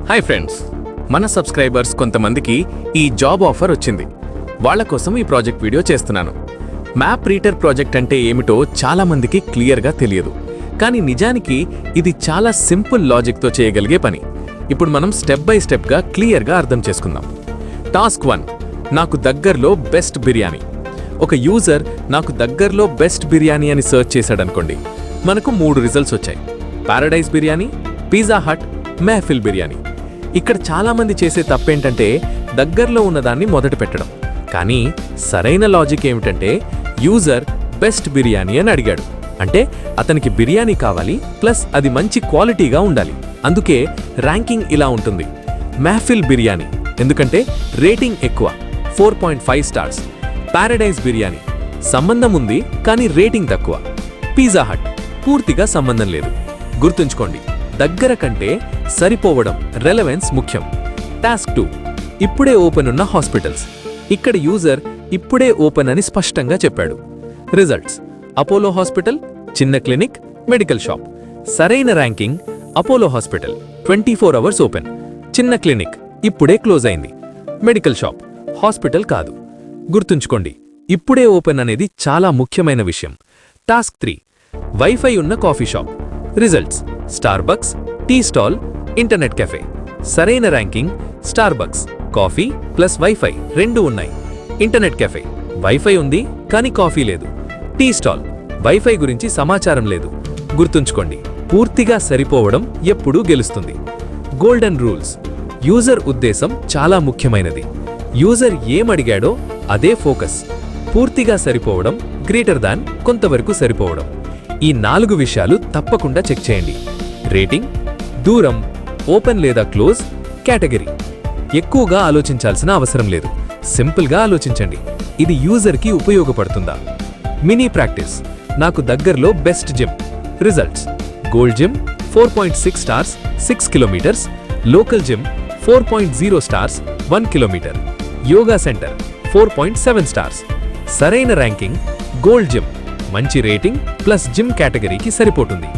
Hi friends, మన subscribers కొంతమందికి ఈ జాబ్ ఆఫర్ వచ్చింది. వాళ్ళ కోసం ఈ ప్రాజెక్ట్ వీడియో చేస్తున్నాను. మ్యాప్ రీడర్ ప్రాజెక్ట్ అంటే ఏమిటో చాలా మందికి క్లియర్గా తెలియదు. కానీ నిజానికి ఇది చాలా సింపుల్ లాజిక్తో చేయగలిగే పని. ఇప్పుడు మనం స్టెప్ బై స్టెప్గా క్లియర్గా అర్థం చేసుకుందాం. టాస్క్ 1, నాకు దగ్గరలో బెస్ట్ బిర్యానీ. ఒక యూజర్ నాకు దగ్గరలో బెస్ట్ బిర్యానీ అని సర్చ్ చేశాడనుకోండి, మనకు 3 రిజల్ట్స్ వచ్చాయి: Paradise biryani, Pizza Hut, Mehfil biryani. ఇక్కడ చాలామంది చేసే తప్పేంటంటే దగ్గరలో ఉన్నదాన్ని మొదట పెట్టడం. కానీ సరైన లాజిక్ ఏమిటంటే యూజర్ బెస్ట్ బిర్యానీ అని అడిగాడు అంటే అతనికి బిర్యానీ కావాలి, ప్లస్ అది మంచి క్వాలిటీగా ఉండాలి. అందుకే ర్యాంకింగ్ ఇలా ఉంటుంది: మెహఫిల్ బిర్యానీ ఎందుకంటే రేటింగ్ ఎక్కువ, 4.5 స్టార్స్. పారడైజ్ బిర్యానీ సంబంధం ఉంది కానీ రేటింగ్ తక్కువ. పిజ్జా హట్ పూర్తిగా సంబంధం లేదు. గుర్తుంచుకోండి, దగ్గర కంటే సరిపోవడం, రెలవెన్స్ ముఖ్యం. టాస్క్ 2, ఇప్పుడే ఓపెన్ ఉన్న హాస్పిటల్స్. ఇక్కడ యూజర్ ఇప్పుడే ఓపెన్ అని స్పష్టంగా చెప్పాడు. రిజల్ట్స్: అపోలో హాస్పిటల్, చిన్న క్లినిక్, మెడికల్ షాప్. సరైన ranking Apollo hospital 24 hours open, చిన్న క్లినిక్ ఇప్పుడే క్లోజ్ అయింది, మెడికల్ షాప్ హాస్పిటల్ కాదు. గుర్తుంచుకోండి, ఇప్పుడే ఓపెన్ అనేది చాలా ముఖ్యమైన విషయం. టాస్క్ 3, వైఫై ఉన్న coffee shop. Results: Starbucks, tea stall, internet cafe. సరైన ranking Starbucks, coffee plus wifi 2 ఉన్నాయి. ఇంటర్నెట్ కెఫే వైఫై ఉంది కానీ కాఫీ లేదు. టీ స్టాల్ వైఫై గురించి సమాచారం లేదు. గుర్తుంచుకోండి, పూర్తిగా సరిపోవడం ఎప్పుడూ గెలుస్తుంది. గోల్డెన్ రూల్స్: యూజర్ ఉద్దేశం చాలా ముఖ్యమైనది. యూజర్ ఏమడిగాడో అదే ఫోకస్. పూర్తిగా సరిపోవడం, గ్రేటర్ దాన్ కొంతవరకు సరిపోవడం. ఈ 4 విషయాలు తప్పకుండా చెక్ చేయండి. రేటింగ్, దూరం, ఓపెన్ లేదా క్లోజ్, కేటగిరీ. ఎక్కువగా ఆలోచించాల్సిన అవసరం లేదు. సింపుల్గా ఆలోచించండి, ఇది యూజర్కి ఉపయోగపడుతుందా? మినీ ప్రాక్టీస్: నాకు దగ్గరలో best gym. Results: Gold Gym 4.6 stars, 6 kilometres. Local gym 4.0 stars, 1 kilometre. Yoga centre 4.7 stars. సరైన ర్యాంకింగ్ గోల్డ్ జిమ్, మంచి రేటింగ్ ప్లస్ జిమ్ కేటగిరీకి సరిపోతుంది.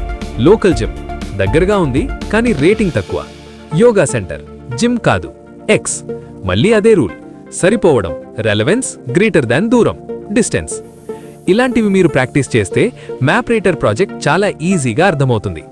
లోకల్ జిమ్ దగ్గరగా ఉంది కానీ రేటింగ్ తక్కువ. యోగా సెంటర్ జిమ్ కాదు, ఎక్స్. మళ్ళీ అదే రూల్: సరిపోవడం, రెలవెన్స్ గ్రేటర్ దాన్ దూరం, డిస్టెన్స్. ఇలాంటివి మీరు ప్రాక్టీస్ చేస్తే మ్యాప్ రీడర్ ప్రాజెక్ట్ చాలా ఈజీగా అర్థమవుతుంది.